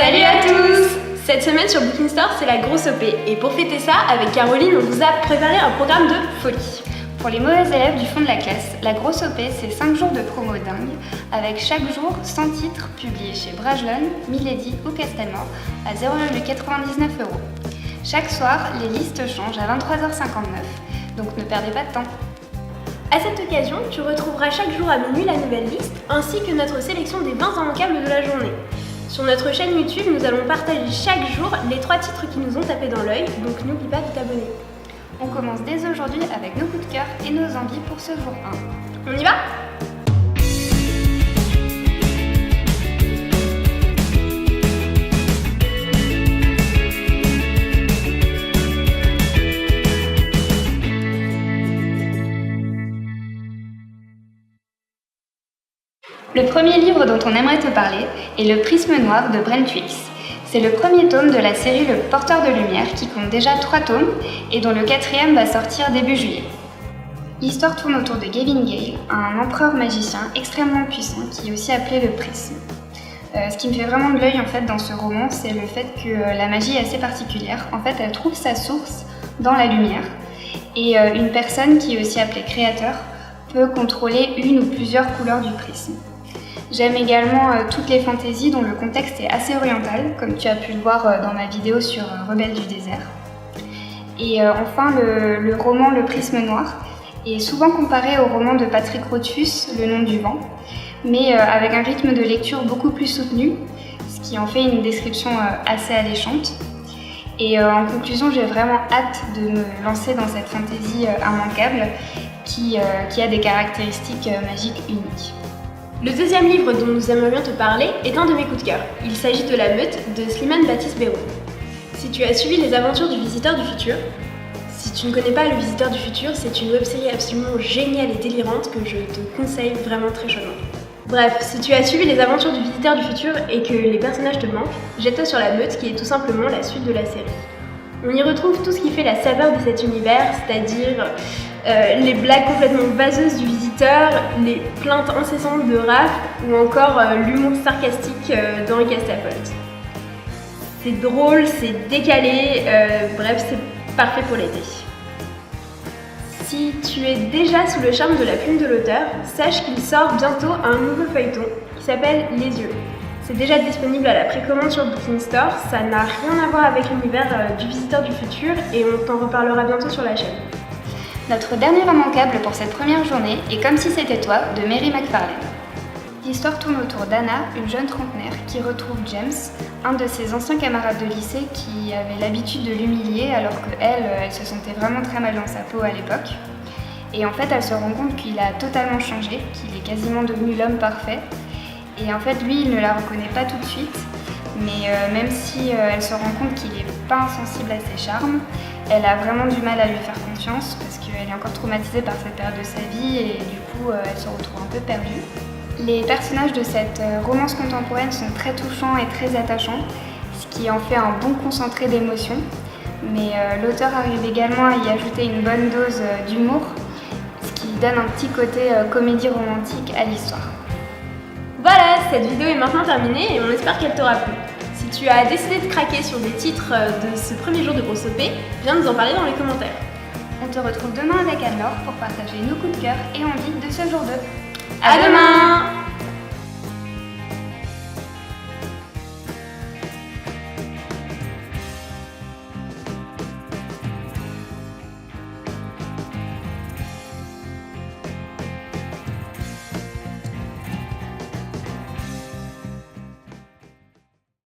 Salut à tous! Cette semaine sur Booking Store, c'est la grosse OP. Et pour fêter ça, avec Caroline, on vous a préparé un programme de folie. Pour les mauvais élèves du fond de la classe, la grosse OP, c'est 5 jours de promo dingue, avec chaque jour 100 titres publiés chez Brajlon, Milady ou Castelmore à 0,99 €. Chaque soir, les listes changent à 23h59, donc ne perdez pas de temps. À cette occasion, tu retrouveras chaque jour à minuit la nouvelle liste, ainsi que notre sélection des 20 immanquables de la journée. Sur notre chaîne YouTube, nous allons partager chaque jour les 3 titres qui nous ont tapé dans l'œil, donc n'oublie pas de t'abonner. On commence dès aujourd'hui avec nos coups de cœur et nos envies pour ce jour 1. On y va ? Le premier livre dont on aimerait te parler est Le Prisme Noir de Brent Twix. C'est le premier tome de la série Le Porteur de Lumière qui compte déjà 3 tomes et dont le 4e va sortir début juillet. L'histoire tourne autour de Gavin Gale, un empereur magicien extrêmement puissant qui est aussi appelé le Prisme. Ce qui me fait vraiment de l'œil en fait dans ce roman, c'est le fait que la magie est assez particulière. En fait, elle trouve sa source dans la lumière et une personne qui est aussi appelée créateur peut contrôler une ou plusieurs couleurs du prisme. J'aime également toutes les fantaisies dont le contexte est assez oriental, comme tu as pu le voir dans ma vidéo sur Rebelles du désert. Et enfin, le roman Le Prisme Noir est souvent comparé au roman de Patrick Rothfuss, Le Nom du vent, mais avec un rythme de lecture beaucoup plus soutenu, ce qui en fait une description assez alléchante. Et en conclusion, j'ai vraiment hâte de me lancer dans cette fantaisie immanquable qui a des caractéristiques magiques uniques. Le deuxième livre dont nous aimerions te parler est un de mes coups de cœur. Il s'agit de La Meute de Slimane Baptiste-Berrou. Si tu as suivi les aventures du Visiteur du Futur, si tu ne connais pas Le Visiteur du Futur, c'est une web-série absolument géniale et délirante que je te conseille vraiment très chaudement. Bref, si tu as suivi les aventures du Visiteur du Futur et que les personnages te manquent, jette-toi sur La Meute qui est tout simplement la suite de la série. On y retrouve tout ce qui fait la saveur de cet univers, c'est-à-dire les blagues complètement vaseuses du visiteur, les plaintes incessantes de Raph ou encore l'humour sarcastique d'Henri Castapult. C'est drôle, c'est décalé, bref, c'est parfait pour l'été. Si tu es déjà sous le charme de la plume de l'auteur, sache qu'il sort bientôt un nouveau feuilleton qui s'appelle Les Yeux. C'est déjà disponible à la précommande sur Booking Store, ça n'a rien à voir avec l'univers du Visiteur du Futur et on t'en reparlera bientôt sur la chaîne. Notre dernier immanquable pour cette première journée est Comme si c'était toi de Mary McFarlane. L'histoire tourne autour d'Anna, une jeune trentenaire qui retrouve James, un de ses anciens camarades de lycée qui avait l'habitude de l'humilier alors qu'elle se sentait vraiment très mal dans sa peau à l'époque. Et en fait, elle se rend compte qu'il a totalement changé, qu'il est quasiment devenu l'homme parfait. Et en fait, lui, il ne la reconnaît pas tout de suite, mais même si elle se rend compte qu'il n'est pas insensible à ses charmes, elle a vraiment du mal à lui faire confiance parce qu'elle est encore traumatisée par cette période de sa vie et du coup, elle se retrouve un peu perdue. Les personnages de cette romance contemporaine sont très touchants et très attachants, ce qui en fait un bon concentré d'émotions, mais l'auteur arrive également à y ajouter une bonne dose d'humour, ce qui donne un petit côté comédie romantique à l'histoire. Voilà, cette vidéo est maintenant terminée et on espère qu'elle t'aura plu. Si tu as décidé de craquer sur des titres de ce premier jour de grosse OP, viens nous en parler dans les commentaires. On te retrouve demain avec Anne-Laure pour partager nos coups de cœur et envies de ce jour 2. À demain!